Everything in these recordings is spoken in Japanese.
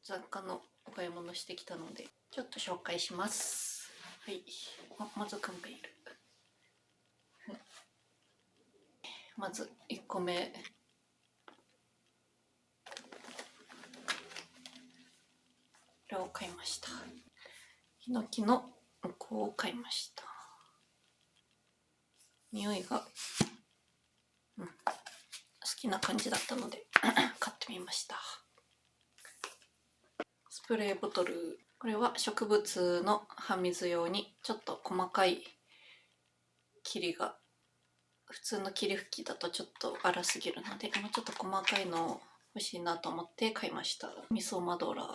雑貨のお買い物してきたのでちょっと紹介します。はい、まずくんがいる。まず1個目、これを買いました。ヒノキの向こうを買いました。匂いが、好きな感じだったので買ってみました。スプレーボトル、これは植物の葉水用にちょっと細かい霧が、普通の霧吹きだとちょっと粗すぎるので、もうちょっと細かいのを欲しいなと思って買いました。味噌マドラー、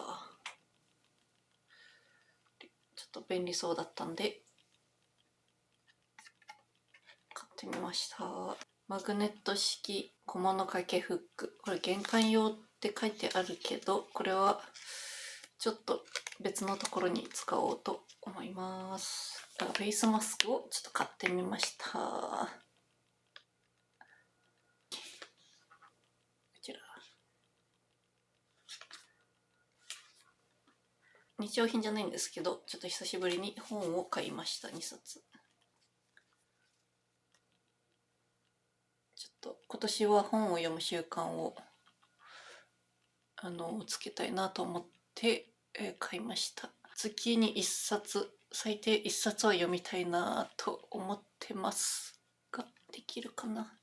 ちょっと便利そうだったんで買ってみました。マグネット式小物掛けフック、これ玄関用って書いてあるけど、これはちょっと別のところに使おうと思います。フェイスマスクをちょっと買ってみました。こちら日用品じゃないんですけど、ちょっと久しぶりに本を買いました。2冊。ちょっと今年は本を読む習慣をつけたいなと思って買いました。月に1冊、最低1冊は読みたいなと思ってますが、できるかな。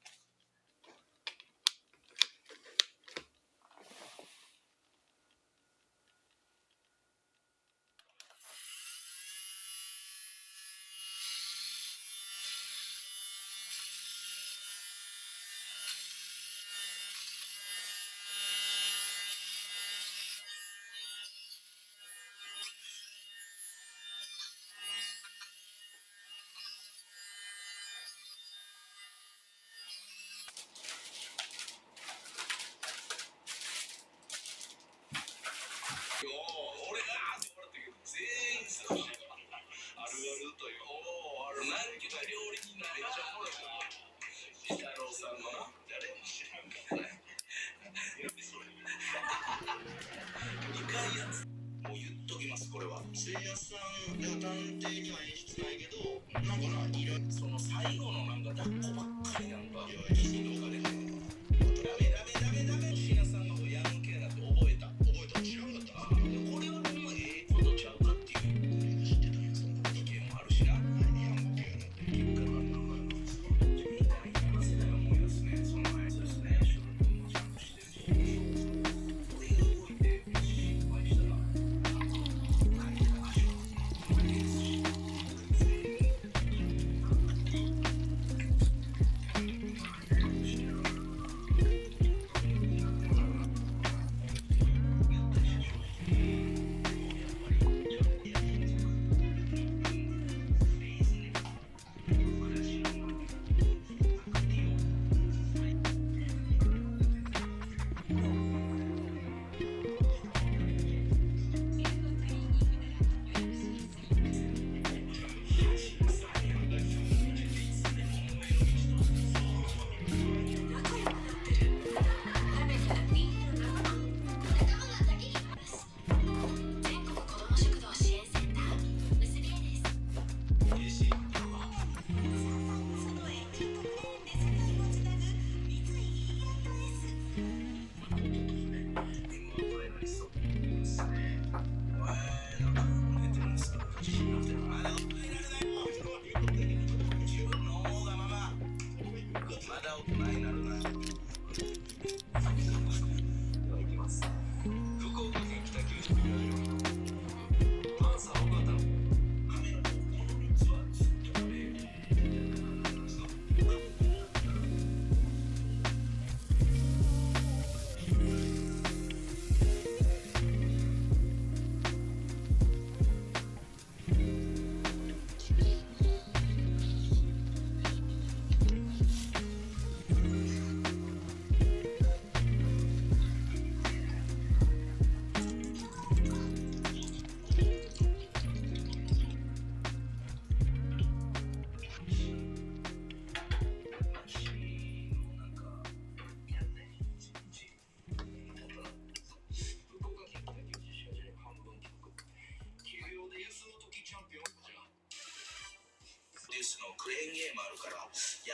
もう言っときます。これはせいやさんが探偵には演出ないけど、なんかな、その最後のなんか抱っこばっかりなんか、いやいや、どうかね、ダメせいやさんのヤンキーだって覚えた知らんかった。これはでもことちゃうかっていう知ってたんや。その意見もあるしな。ヤンキーだって結果なんなんかやな。みたいな今世代思い出すね。その前そうですね。仕事もちゃんとしてるし、これが動いて失敗したら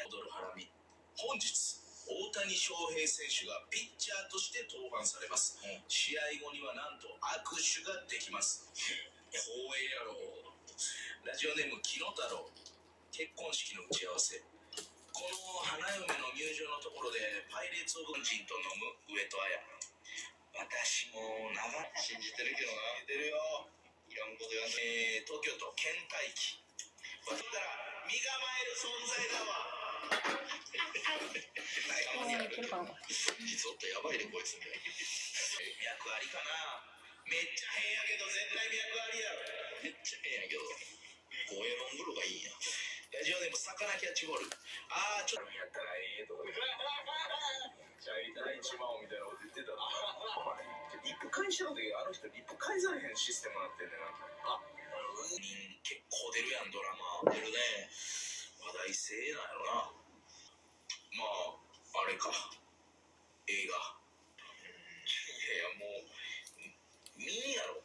踊るハラミ。本日大谷翔平選手がピッチャーとして登板されます、試合後にはなんと握手ができます。光栄やろ。ラジオネーム木野太郎。結婚式の打ち合わせ。この花嫁の入場のところでパイレーツ・オブ・ジンと飲む上戸彩。私も長い信じてるけどな。信じてるよ。いらんこと言わんと。東京都倦怠期。私だら身構える存在だわ。いけるかな。実はやばいでこいつ。脈ありかな。めっちゃ変やけど絶対脈ありやろ。めっちゃ変やけど五右衛門風呂がいいんや。ラジオネーム魚キャッチボール。あーちょっとやったらええとかじゃあ第一番みたいなこと言ってたな。リップ返しの時あの人リップ返されへんシステムなってんねんな。結構出るやんドラマ。出るね。話題性なんやろな。まああれか映画。いやもう見んやろ。